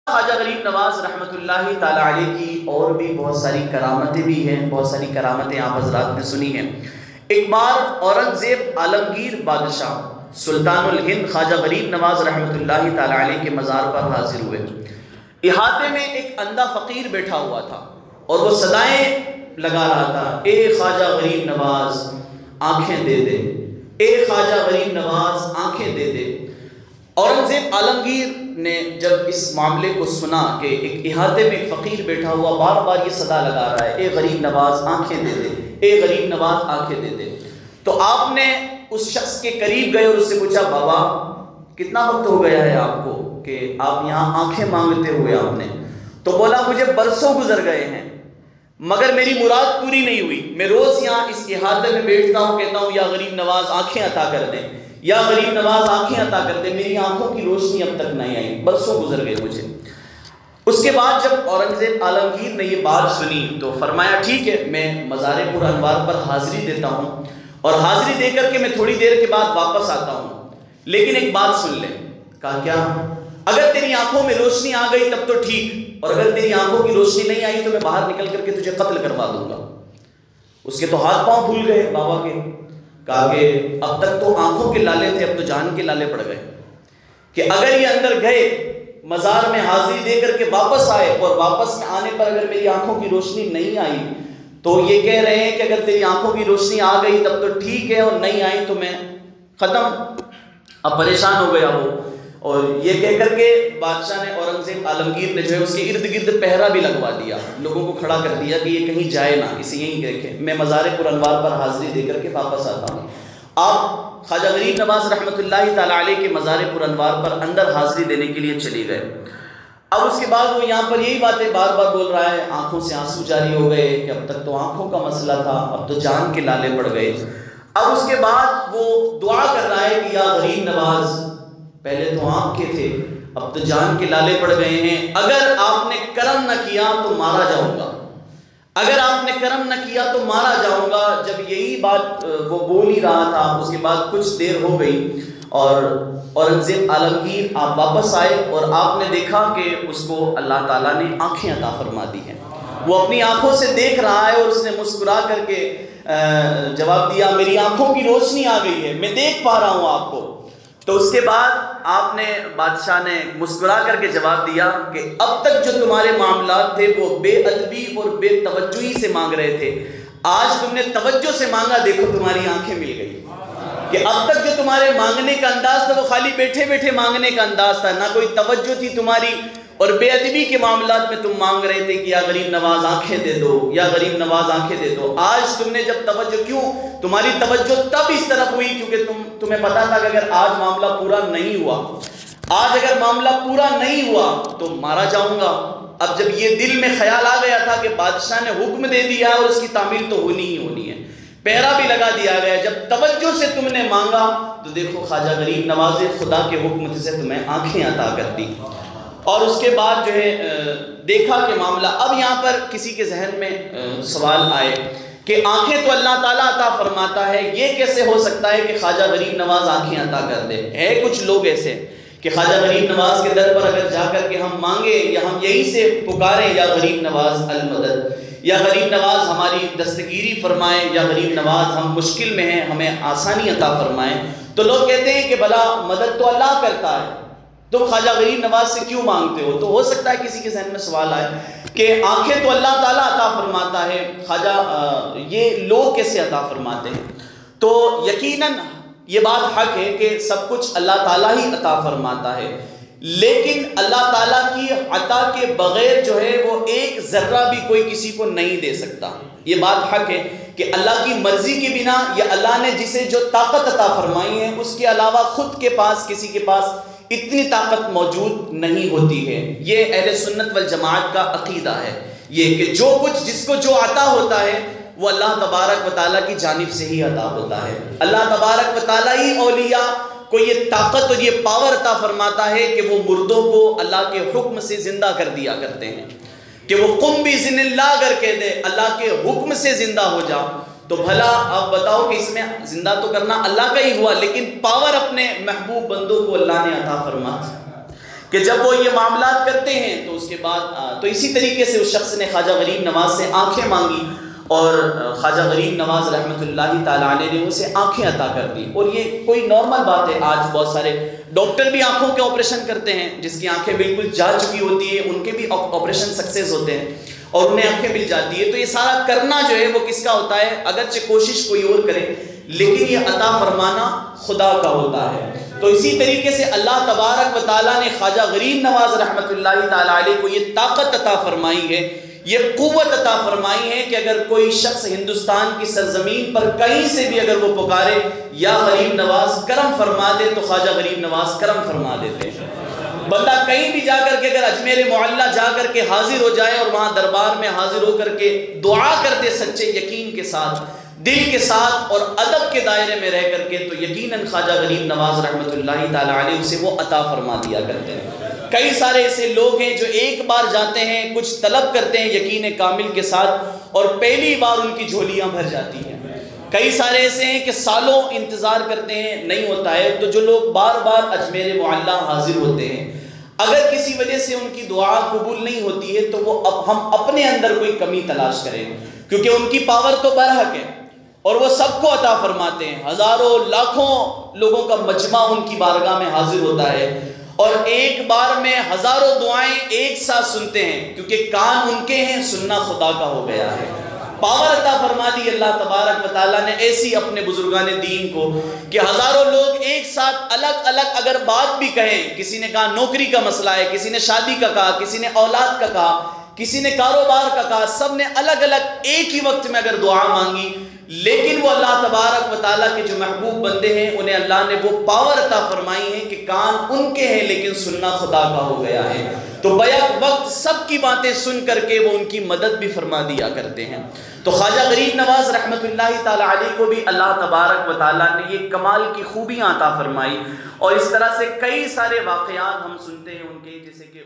خواجہ غریب نواز رحمۃ اللہ تعالی علیہ کی اور بھی بہت ساری کرامتیں بھی ہیں، بہت ساری کرامتیں آپ حضرات نے سنی ہیں۔ ایک بار اورنگزیب عالمگیر بادشاہ سلطان الہند خواجہ غریب نواز رحمۃ اللہ تعالی علیہ کے مزار پر حاضر ہوئے۔ احاطے میں ایک اندھا فقیر بیٹھا ہوا تھا اور وہ صدائیں لگا رہا تھا، اے خواجہ غریب نواز آنکھیں دے دے، اے خواجہ غریب نواز آنکھیں دے دے۔ اورنگزیب عالمگیر نے جب اس معاملے کو سنا کہ ایک احاطے میں ایک فقیر بیٹھا ہوا بار بار یہ صدا لگا رہا ہے، اے غریب نواز آنکھیں دے دے، اے غریب نواز آنکھیں دے دے، تو آپ نے اس شخص کے قریب گئے اور اس سے پوچھا، بابا کتنا وقت ہو گیا ہے آپ کو کہ آپ یہاں آنکھیں مانگتے ہوئے؟ آپ نے تو بولا، مجھے برسوں گزر گئے ہیں مگر میری مراد پوری نہیں ہوئی۔ میں روز یہاں اس احاطے میں بیٹھتا ہوں، کہتا ہوں یا غریب نواز آنکھیں عطا کر دیں، یا غریب نواز آنکھیں عطا کر دیں، میری آنکھوں کی روشنی اب تک نہیں آئی، برسوں گزر گئے مجھے۔ اس کے بعد جب اورنگزیب عالمگیر نے یہ بات سنی تو فرمایا، ٹھیک ہے، میں مزار پر انوار پر حاضری دیتا ہوں اور حاضری دے کر کے میں تھوڑی دیر کے بعد واپس آتا ہوں، لیکن ایک بات سن لیں۔ کہا کیا؟ اگر تیری آنکھوں میں روشنی آ گئی تب تو ٹھیک، اور اگر تیری آنکھوں کی روشنی نہیں آئی تو میں باہر نکل کر کے تجھے قتل کروا دوں گا۔ اس کے تو ہاتھ پاؤں پھول گئے بابا کے۔ کہا کہ اب تک تو آنکھوں کے لالے تھے، اب تو جان کے لالے پڑ گئے کہ اگر یہ اندر گئے مزار میں حاضری دے کر کے واپس آئے اور واپس آنے پر اگر میری آنکھوں کی روشنی نہیں آئی تو یہ کہہ رہے ہیں کہ اگر تیری آنکھوں کی روشنی آ گئی تب تو ٹھیک ہے، اور نہیں آئی تو میں ختم۔ اب پریشان ہو گیا وہ، اور یہ کہہ کر کے بادشاہ نے، اورنگزیب عالمگیر نے جو ہے اس کے ارد گرد پہرا بھی لگوا دیا، لوگوں کو کھڑا کر دیا کہ یہ کہیں جائے نہ، اسے یہیں رکھے، میں مزار پر انوار پر حاضری دے کر کے واپس آتا ہوں۔ آپ خواجہ غریب نواز رحمۃ اللہ تعالی علیہ کے مزار پر انوار پر اندر حاضری دینے کے لیے چلی گئے۔ اب اس کے بعد وہ یہاں پر یہی باتیں بار بار بول رہا ہے، آنکھوں سے آنسو جاری ہو گئے کہ اب تک تو آنکھوں کا مسئلہ تھا، اب تو جان کے لالے پڑ گئے۔ اب اس کے بعد وہ دعا کر رہا ہے کہ یا غریب نواز، پہلے تو آنکھ کے تھے، اب تو جان کے لالے پڑ گئے ہیں، اگر آپ نے کرم نہ کیا تو مارا جاؤں گا، اگر آپ نے کرم نہ کیا تو مارا جاؤں گا۔ جب یہی بات وہ بول ہی رہا تھا، اس کے بعد کچھ دیر ہو گئی اور اورنگزیب عالمگیر آپ واپس آئے اور آپ نے دیکھا کہ اس کو اللہ تعالیٰ نے آنکھیں عطا فرما دی ہیں۔ وہ اپنی آنکھوں سے دیکھ رہا ہے اور اس نے مسکرا کر کے جواب دیا، میری آنکھوں کی روشنی آ گئی ہے، میں دیکھ پا رہا ہوں آپ کو۔ تو اس کے بعد آپ نے، بادشاہ نے مسکرا کر کے جواب دیا کہ اب تک جو تمہارے معاملات تھے وہ بے ادبی اور بے توجہی سے مانگ رہے تھے، آج تم نے توجہ سے مانگا، دیکھو تمہاری آنکھیں مل گئی۔ کہ اب تک جو تمہارے مانگنے کا انداز تھا وہ خالی بیٹھے بیٹھے مانگنے کا انداز تھا، نہ کوئی توجہ تھی تمہاری، اور بے ادبی کے معاملات میں تم مانگ رہے تھے کہ یا غریب نواز آنکھیں دے دو، یا غریب نواز آنکھیں دے دو۔ آج تم نے جب توجہ، کیوں تمہاری توجہ تب اس طرف ہوئی کیونکہ تمہیں پتا تھا کہ اگر آج معاملہ پورا نہیں ہوا، آج اگر معاملہ پورا نہیں ہوا تو مارا جاؤں گا۔ اب جب یہ دل میں خیال آ گیا تھا کہ بادشاہ نے حکم دے دیا اور اس کی تعمیل تو ہونی ہی ہونی ہے، پہرا بھی لگا دیا گیا، جب توجہ سے تم نے مانگا تو دیکھو خواجہ غریب نواز خدا کے حکم سے تمہیں آنکھیں عطا کر دی۔ اور اس کے بعد جو ہے دیکھا کہ معاملہ، اب یہاں پر کسی کے ذہن میں سوال آئے کہ آنکھیں تو اللہ تعالیٰ عطا فرماتا ہے، یہ کیسے ہو سکتا ہے کہ خواجہ غریب نواز آنکھیں عطا کر دے؟ ہے کچھ لوگ ایسے کہ خواجہ غریب نواز کے در پر اگر جا کر کے ہم مانگے یا ہم یہی سے پکاریں یا غریب نواز المدد، یا غریب نواز ہماری دستگیری فرمائے، یا غریب نواز ہم مشکل میں ہیں ہمیں آسانی عطا فرمائے، تو لوگ کہتے ہیں کہ بھلا مدد تو اللہ کرتا ہے، تم خواجہ غریب نواز سے کیوں مانگتے ہو؟ تو ہو سکتا ہے کسی کے ذہن میں سوال آئے کہ آنکھیں تو اللہ تعالیٰ عطا فرماتا ہے، خواجہ یہ لوگ کیسے عطا فرماتے ہیں؟ تو یقیناً یہ بات حق ہے کہ سب کچھ اللہ تعالیٰ ہی عطا فرماتا ہے، لیکن اللہ تعالیٰ کی عطا کے بغیر جو ہے وہ ایک ذرہ بھی کوئی کسی کو نہیں دے سکتا۔ یہ بات حق ہے کہ اللہ کی مرضی کے بنا یا اللہ نے جسے جو طاقت عطا فرمائی ہے اس کے علاوہ خود کے پاس کسی کے پاس اتنی طاقت موجود نہیں ہوتی ہے۔ یہ اہل سنت والجماعت کا عقیدہ ہے، یہ کہ جو کچھ جس کو جو عطا ہوتا ہے وہ اللہ تبارک و تعالیٰ کی جانب سے ہی عطا ہوتا ہے۔ اللہ تبارک و تعالیٰ ہی اولیاء کو یہ طاقت اور یہ پاور عطا فرماتا ہے کہ وہ مردوں کو اللہ کے حکم سے زندہ کر دیا کرتے ہیں، کہ وہ قم بإذن اللہ اگر کہہ دے اللہ کے حکم سے زندہ ہو جا، تو بھلا آپ بتاؤ کہ اس میں زندہ تو کرنا اللہ کا ہی ہوا، لیکن پاور اپنے محبوب بندوں کو اللہ نے عطا فرما کہ جب وہ یہ معاملات کرتے ہیں تو اس کے بعد تو اسی طریقے سے اس شخص نے خواجہ غریب نواز سے آنکھیں مانگی اور خواجہ غریب نواز رحمۃ اللہ تعالیٰ علیہ نے اسے آنکھیں عطا کر دی. اور یہ کوئی نارمل بات ہے. آج بہت سارے ڈاکٹر بھی آنکھوں کے آپریشن کرتے ہیں، جس کی آنکھیں بالکل جا چکی ہوتی ہیں ان کے بھی آپریشن سکسیز ہوتے ہیں اور انہیں آنکھیں مل جاتی ہے. تو یہ سارا کرنا جو ہے وہ کس کا ہوتا ہے؟ اگرچہ کوشش کوئی اور کرے لیکن یہ عطا فرمانا خدا کا ہوتا ہے. تو اسی طریقے سے اللہ تبارک و تعالیٰ نے خواجہ غریب نواز رحمۃ اللہ تعالیٰ علیہ کو یہ طاقت عطا فرمائی ہے، یہ قوت عطا فرمائی ہے کہ اگر کوئی شخص ہندوستان کی سرزمین پر کہیں سے بھی اگر وہ پکارے یا غریب نواز کرم فرما دے تو خواجہ غریب نواز کرم فرما دیتے ہیں. بندہ کہیں بھی جا کر کے اگر اجمیر معلیٰ جا کر کے حاضر ہو جائے اور وہاں دربار میں حاضر ہو کر کے دعا کر دے سچے یقین کے ساتھ، دل کے ساتھ اور ادب کے دائرے میں رہ کر کے، تو یقیناً خواجہ غریب نواز رحمۃ اللہ تعالیٰ علیہ اسے وہ عطا فرما دیا کرتے ہیں. کئی سارے ایسے لوگ ہیں جو ایک بار جاتے ہیں، کچھ طلب کرتے ہیں یقین کامل کے ساتھ اور پہلی بار ان کی جھولیاں بھر جاتی ہیں. کئی سارے ایسے ہیں کہ سالوں انتظار کرتے ہیں، نہیں ہوتا ہے. تو جو لوگ بار بار اجمیر معلیٰ حاضر ہوتے ہیں، اگر کسی وجہ سے ان کی دعا قبول نہیں ہوتی ہے تو وہ ہم اپنے اندر کوئی کمی تلاش کریں، کیونکہ ان کی پاور تو برحق ہے اور وہ سب کو عطا فرماتے ہیں. ہزاروں لاکھوں لوگوں کا مجمع ان کی بارگاہ میں حاضر ہوتا ہے اور ایک بار میں ہزاروں دعائیں ایک ساتھ سنتے ہیں، کیونکہ کان ان کے ہیں، سننا خدا کا ہو گیا ہے. پاور عطا فرما دی اللہ تبارک و تعالیٰ نے ایسی اپنے بزرگان دین کو کہ ہزاروں لوگ ایک ساتھ الگ الگ اگر بات بھی کہیں، کسی نے کہا نوکری کا مسئلہ ہے، کسی نے شادی کا کہا، کسی نے اولاد کا کہا، کسی نے کاروبار کا کہا، سب نے الگ الگ ایک ہی وقت میں اگر دعا مانگی، لیکن وہ اللہ تبارک و تعالیٰ کے جو محبوب بندے ہیں انہیں اللہ نے وہ پاور عطا فرمائی ہے کہ کان ان کے ہیں لیکن سننا خدا کا ہو گیا ہے. تو بیک وقت سب کی باتیں سن کر کے وہ ان کی مدد بھی فرما دیا کرتے ہیں. تو خواجہ غریب نواز رحمۃ اللہ تعالیٰ علیہ کو بھی اللہ تبارک و تعالیٰ نے یہ کمال کی خوبیاں عطا فرمائی اور اس طرح سے کئی سارے واقعات ہم سنتے ہیں ان کے، جیسے کہ